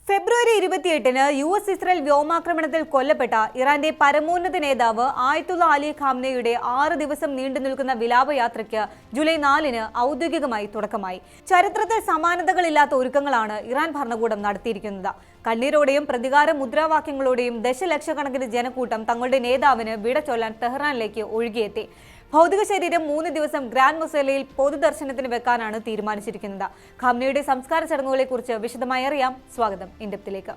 ഫെബ്രുവരി 28-ന് US-ഇസ്രായേൽ വ്യോമാക്രമണത്തിൽ കൊല്ലപ്പെട്ട ഇറാന്റെ പരമോന്നത നേതാവ് ആയത്തുള്ള അലി ഖാംനെയുടെ 6 ദിവസം നീണ്ടുനിൽക്കുന്ന വിലാപയാത്രയ്ക്ക് ജൂലൈ 4-ന് ഔദ്യോഗികമായി തുടക്കമായി. ചരിത്രത്തിൽ സമാനതകളില്ലാത്ത ഒരുക്കങ്ങളാണ് ഇറാൻ ഭരണകൂടം നടത്തിയിരിക്കുന്നത്. കണ്ണീരോടെയും പ്രതികാര മുദ്രാവാക്യങ്ങളോടെയും ദശലക്ഷക്കണക്കിന് ജനക്കൂട്ടം തങ്ങളുടെ നേതാവിന് വിട ചൊല്ലാൻ തെഹ്റാനിലേക്ക് ഒഴുകിയെത്തി. ഭൗതിക ശരീരം 3 ദിവസം ഗ്രാൻഡ് മൊസേലയിൽ പൊതുദർശനത്തിന് വെക്കാനാണ് തീരുമാനിച്ചിരിക്കുന്നത്. ഖാംനെയുടെ സംസ്കാര ചടങ്ങുകളെക്കുറിച്ച് വിശദമായി അറിയാം. സ്വാഗതം ഇൻഡെപ്തിലേക്ക്.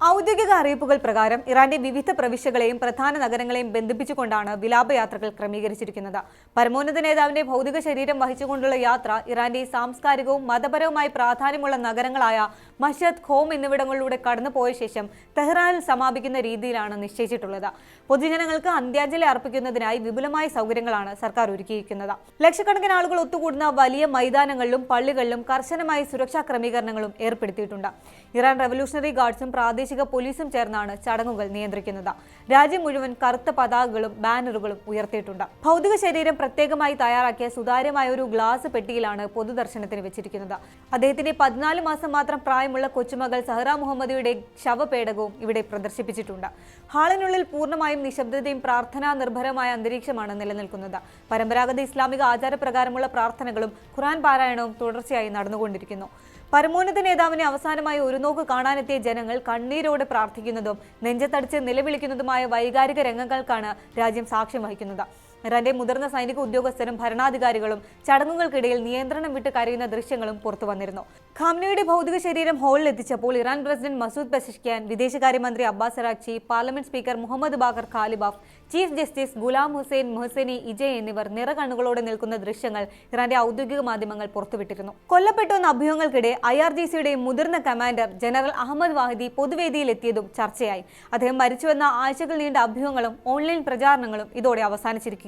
ഔദ്യോഗിക അറിയിപ്പുകൾ പ്രകാരം ഇറാന്റെ വിവിധ പ്രവിശ്യകളെയും പ്രധാന നഗരങ്ങളെയും ബന്ധിപ്പിച്ചുകൊണ്ടാണ് വിലാപയാത്രകൾ ക്രമീകരിച്ചിരിക്കുന്നത്. പരമോന്നത നേതാവിന്റെ ഭൗതിക ശരീരം വഹിച്ചുകൊണ്ടുള്ള യാത്ര ഇറാന്റെ സാംസ്കാരികവും മതപരവുമായി പ്രാധാന്യമുള്ള നഗരങ്ങളായ മഷദ്, ഖോം എന്നിവിടങ്ങളിലൂടെ കടന്നുപോയ ശേഷം തെഹ്റാനിൽ സമാപിക്കുന്ന രീതിയിലാണ് നിശ്ചയിച്ചിട്ടുള്ളത്. പൊതുജനങ്ങൾക്ക് അന്ത്യാഞ്ജലി അർപ്പിക്കുന്നതിനായി വിപുലമായ സൗകര്യങ്ങളാണ് സർക്കാർ ഒരുക്കിയിരിക്കുന്നത്. ലക്ഷക്കണക്കിന് ആളുകൾ ഒത്തുകൂടുന്ന വലിയ മൈതാനങ്ങളിലും പള്ളികളിലും കർശനമായ സുരക്ഷാ ക്രമീകരണങ്ങളും ഏർപ്പെടുത്തിയിട്ടുണ്ട്. ഇറാൻ റവല്യൂഷണറി ഗാർഡ്സും പ്രാദേശിക പോലീസും ചേർന്നാണ് ചടങ്ങുകൾ നിയന്ത്രിക്കുന്നത്. രാജ്യം മുഴുവൻ കറുത്ത പതാകകളും ബാനറുകളും ഉയർത്തിയിട്ടുണ്ട്. ഭൗതിക ശരീരം പ്രത്യേകമായി തയ്യാറാക്കിയ സുതാര്യമായ ഒരു ഗ്ലാസ് പെട്ടിയിലാണ് പൊതുദർശനത്തിന് വെച്ചിരിക്കുന്നത്. അദ്ദേഹത്തിന്റെ 14 മാസം മാത്രം പ്രായമുള്ള കൊച്ചുമകൾ സഹറ മുഹമ്മദിയുടെ ശവപേടകവും ഇവിടെ പ്രദർശിപ്പിച്ചിട്ടുണ്ട്. ഹാളിനുള്ളിൽ പൂർണ്ണമായും നിശബ്ദതയും പ്രാർത്ഥനാ നിർഭരമായ അന്തരീക്ഷമാണ് നിലനിൽക്കുന്നത്. പരമ്പരാഗത ഇസ്ലാമിക ആചാരപ്രകാരമുള്ള പ്രാർത്ഥനകളും ഖുർആൻ പാരായണവും തുടർച്ചയായി നടന്നുകൊണ്ടിരിക്കുന്നു. പരമോന്നത നേതാവിനെ അവസാനമായി ഒരു നോക്ക് കാണാനെത്തിയ ജനങ്ങൾ കണ്ണീരോടെ പ്രാർത്ഥിക്കുന്നതും നെഞ്ചത്തടിച്ച് നിലവിളിക്കുന്നതുമായ വൈകാരിക രംഗങ്ങൾക്കാണ് രാജ്യം സാക്ഷ്യം വഹിക്കുന്നത്. ഇറാന്റെ മുതിർന്ന സൈനിക ഉദ്യോഗസ്ഥരും ഭരണാധികാരികളും ചടങ്ങുകൾക്കിടയിൽ നിയന്ത്രണം വിട്ട് കരയുന്ന ദൃശ്യങ്ങളും പുറത്തു വന്നിരുന്നു. ഖാംനെയുടെ ഭൗതിക ശരീരം ഹാളിൽ എത്തിച്ചപ്പോൾ ഇറാൻ പ്രസിഡന്റ് മസൂദ് പെസഷ്കിയാൻ, വിദേശകാര്യമന്ത്രി Abbas Araghchi, parliament speaker Mohammad Bagher Ghalibaf, chief justice Gholam Hossein Mohseni Ejei എന്നിവർ നിറകണ്ണുകളോടെ നിൽക്കുന്ന ദൃശ്യങ്ങൾ ഇറാന്റെ ഔദ്യോഗിക മാധ്യമങ്ങൾ പുറത്തുവിട്ടിരുന്നു. കൊല്ലപ്പെട്ടുവെന്ന അഭ്യൂഹങ്ങൾക്കിടെ IRGCയുടെ മുതിർന്ന കമാൻഡർ ജനറൽ അഹമ്മദ് വാഹിദി പൊതുവേദിയിൽ എത്തിയതും ചർച്ചയായി. അദ്ദേഹം മരിച്ചുവെന്ന ആഴ്ചകൾ നീണ്ട അഭ്യൂഹങ്ങളും ഓൺലൈൻ പ്രചാരണങ്ങളും ഇതോടെ അവസാനിച്ചിരിക്കുകയാണ്.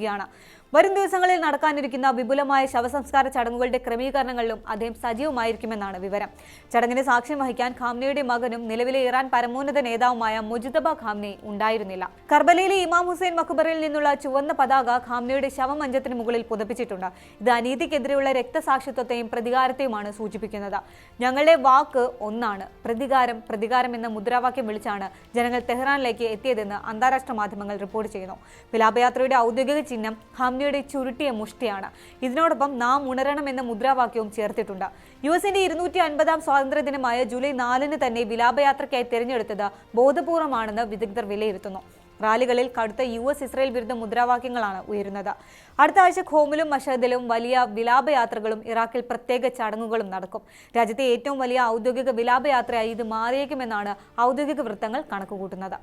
വരും ദിവസങ്ങളിൽ നടക്കാനിരിക്കുന്ന വിപുലമായ ശവസംസ്കാര ചടങ്ങുകളുടെ ക്രമീകരണങ്ങളിലും അദ്ദേഹം സജീവമായിരിക്കുമെന്നാണ് വിവരം. ചടങ്ങിന് സാക്ഷ്യം വഹിക്കാൻ ഖാംനെയുടെ മകനും നിലവിലെ ഇറാൻ പരമോന്നത നേതാവുമായ മുജ്തബ ഖാംനെ ഉണ്ടായിരുന്നില്ല. കർബലയിലെ ഇമാം ഹുസൈൻ മഖ്ബറയിൽ നിന്നുള്ള ചുവന്ന പതാക ഖാംനെയുടെ ശവമഞ്ചത്തിന് മുകളിൽ പുതപ്പിച്ചിട്ടുണ്ട്. ഇത് അനീതിക്കെതിരെയുള്ള രക്തസാക്ഷിത്വത്തെയും പ്രതികാരത്തെയുമാണ് സൂചിപ്പിക്കുന്നത്. ഞങ്ങളുടെ വാക്ക് ഒന്നാണ്, പ്രതികാരം പ്രതികാരം എന്ന മുദ്രാവാക്യം വിളിച്ചാണ് ജനങ്ങൾ തെഹ്റാനിലേക്ക് എത്തിയതെന്ന് അന്താരാഷ്ട്ര മാധ്യമങ്ങൾ റിപ്പോർട്ട് ചെയ്യുന്നു. വിലാപയാത്രയുടെ ഔദ്യോഗിക ചിഹ്നം ഖാംനെയുടെ ചുരുട്ടിയ മുഷ്ടിയാണ്. ഇതിനോടൊപ്പം നാം ഉണരണം എന്ന മുദ്രാവാക്യവും ചേർത്തിട്ടുണ്ട്. US-ന്റെ 250-ാം സ്വാതന്ത്ര്യ ദിനമായ ജൂലൈ 4-ന് തന്നെ വിലാപയാത്രയ്ക്കായി തിരഞ്ഞെടുത്തത് ബോധപൂർവമാണെന്ന് വിദഗ്ധർ വിലയിരുത്തുന്നു. റാലികളിൽ കടുത്ത US-ഇസ്രായേൽ വിരുദ്ധ മുദ്രാവാക്യങ്ങളാണ് ഉയരുന്നത്. അടുത്ത ആഴ്ച ഖോമിലും മഷദിലും വലിയ വിലാപയാത്രകളും ഇറാഖിൽ പ്രത്യേക ചടങ്ങുകളും നടക്കും. രാജ്യത്തെ ഏറ്റവും വലിയ ഔദ്യോഗിക വിലാപയാത്രയായി ഇത് മാറിയേക്കുമെന്നാണ് ഔദ്യോഗിക വൃത്തങ്ങൾ കണക്കുകൂട്ടുന്നത്.